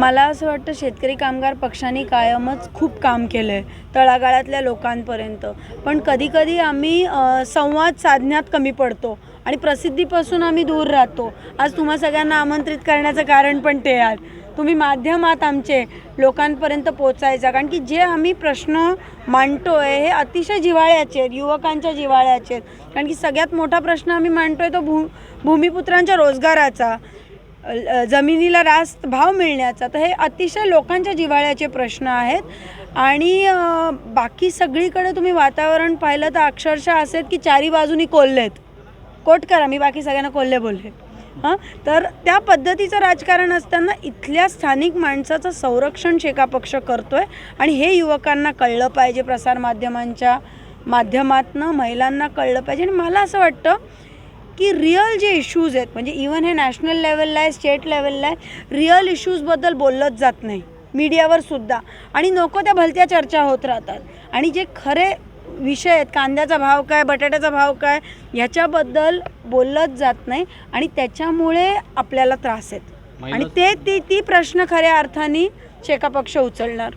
मला असं वाटतं शेतकरी कामगार पक्षाने कायमच खूप काम केलं आहे तळागाळातल्या लोकांपर्यंत, पण कधीकधी आम्ही संवाद साधण्यात कमी पडतो आणि प्रसिद्धीपासून आम्ही दूर राहतो. आज तुम्हा सगळ्यांना आमंत्रित करण्याचं कारण पण ते आहे, तुम्ही माध्यमात आमचे लोकांपर्यंत पोचायचा, कारण की जे आम्ही प्रश्न मांडतो आहे हे अतिशय जिव्हाळ्याचे आहेत, युवकांच्या जिव्हाळ्याचे आहेत. कारण की सगळ्यात मोठा प्रश्न आम्ही मांडतो आहे तो भूमिपुत्रांच्या रोजगाराचा, जमिनीला रास्त भाव मिळण्याचा. तर हे अतिशय लोकांच्या जिव्हाळ्याचे प्रश्न आहेत आणि बाकी सगळीकडे तुम्ही वातावरण पाहिलं तर अक्षरशः असेल की चारी बाजूनी कोल्हेत. कोट करा, मी बाकी सगळ्यांना कोल्हे बोलले. तर त्या पद्धतीचं राजकारण असताना इथल्या स्थानिक माणसाचं संरक्षण शेका पक्ष करतोय आणि हे युवकांना कळलं पाहिजे, प्रसारमाध्यमांच्या माध्यमातनं महिलांना कळलं पाहिजे. आणि मला असं वाटतं की रिअल जे इश्यूज आहेत, म्हणजे इवन हे नॅशनल लेवलला आहे, स्टेट लेवलला आहे, रिअल इश्यूजबद्दल बोललंच जात नाही मीडियावर सुद्धा, आणि नको त्या भलत्या चर्चा होत राहतात. आणि जे खरे विषय आहेत, कांद्याचा भाव काय, बटाट्याचा भाव काय, ह्याच्याबद्दल बोललंच जात नाही आणि त्याच्यामुळे आपल्याला त्रास आहेत. आणि ती प्रश्न खऱ्या अर्थाने शेका पक्ष उचलणार.